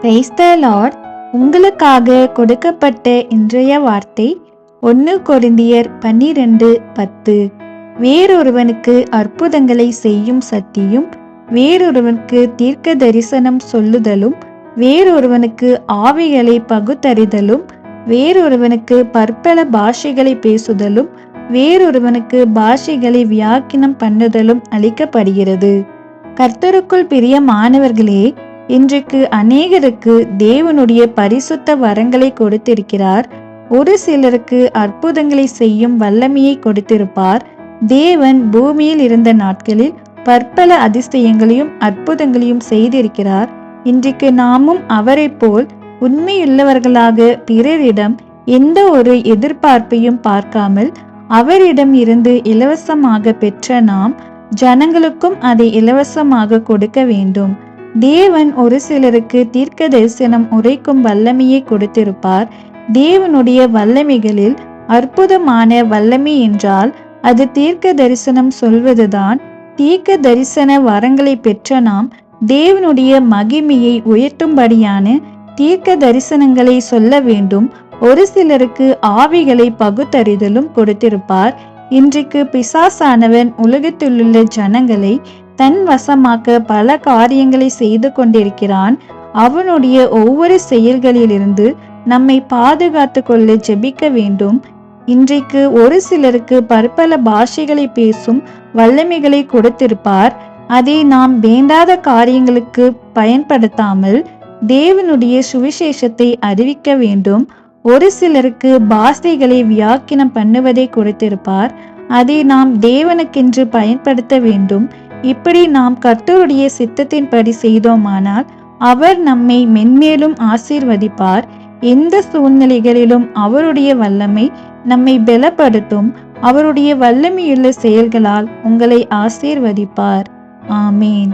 Praise the Lord. உங்களுக்காக கொடுக்கப்பட்ட இன்றைய வார்த்தை 1 கொரிந்தியர் 12:10. வேறொருவனுக்கு அற்புதங்களை செய்யும் சக்தியும், வேறொருவனுக்கு தீர்க்க தரிசனம் சொல்லுதலும், வேறொருவனுக்கு ஆவிகளை பகுத்தறிதலும், வேறொருவனுக்கு பற்பல பாஷைகளை பேசுதலும், வேறொருவனுக்கு பாஷைகளை வியாக்கியானம் பண்ணுதலும் அளிக்கப்படுகிறது. கர்த்தருக்குள் பிரியமானவர்களே, இன்றைக்கு அநேகருக்கு தேவனுடைய பரிசுத்த வரங்களை கொடுத்திருக்கிறார். ஒரு சிலருக்கு அற்புதங்களை செய்யும் வல்லமையை கொடுத்திருப்பார். தேவன் பூமியில் இருந்த நாட்களில் பற்பல அதிசயங்களையும் அற்புதங்களையும் செய்திருக்கிறார். இன்றைக்கு நாமும் அவரை போல் உண்மையுள்ளவர்களாக பிறரிடம் எந்த ஒரு எதிர்பார்ப்பையும் பார்க்காமல் அவரிடம் இருந்து இலவசமாக பெற்ற நாம் ஜனங்களுக்கும் அதை இலவசமாக கொடுக்க வேண்டும். தேவன் ஒரு சிலருக்கு தீர்க்க தரிசனம் உரைக்கும் வல்லமையை கொடுத்திருப்பார். தேவனுடைய வல்லமைகளில் அற்புதமான வல்லமை என்றால் அது தீர்க்க தரிசனம் சொல்வதுதான். தீர்க்க தரிசன வரங்களை பெற்ற நாம் தேவனுடைய மகிமையை உயர்த்தும்படியான தீர்க்க தரிசனங்களை சொல்ல வேண்டும். ஒரு சிலருக்கு ஆவிகளை பகுத்தறிதலும் கொடுத்திருப்பார். இன்றைக்கு பிசாசானவன் உலகத்திலுள்ள ஜனங்களை தன் வசமாக்க பல காரியங்களை செய்து கொண்டிருக்கிறான். அவனுடைய ஒவ்வொரு செயல்களிலிருந்து நம்மை பாதுகாத்து கொள்ள ஜெபிக்க வேண்டும். இன்றைக்கு ஒரு சிலருக்கு பற்பல பாஷைகளை பேசும் வல்லமைகளை கொடுத்திருப்பார். அதை நாம் வேண்டாத காரியங்களுக்கு பயன்படுத்தாமல் தேவனுடைய சுவிசேஷத்தை அறிவிக்க வேண்டும். ஒரு சிலருக்கு பாஷைகளை வியாக்கியானம் பண்ணுவதை கொடுத்திருப்பார். அதை நாம் தேவனுக்கென்று பயன்படுத்த வேண்டும். இப்படி நாம் கர்த்தருடைய சித்தத்தின்படி செய்தோமானால் அவர் நம்மை மென்மேலும் ஆசீர்வதிப்பார். எந்த சூழ்நிலைகளிலும் அவருடைய வல்லமை நம்மை பலப்படுத்தும். அவருடைய வல்லமையுள்ள செயல்களால் உங்களை ஆசீர்வதிப்பார். ஆமேன்.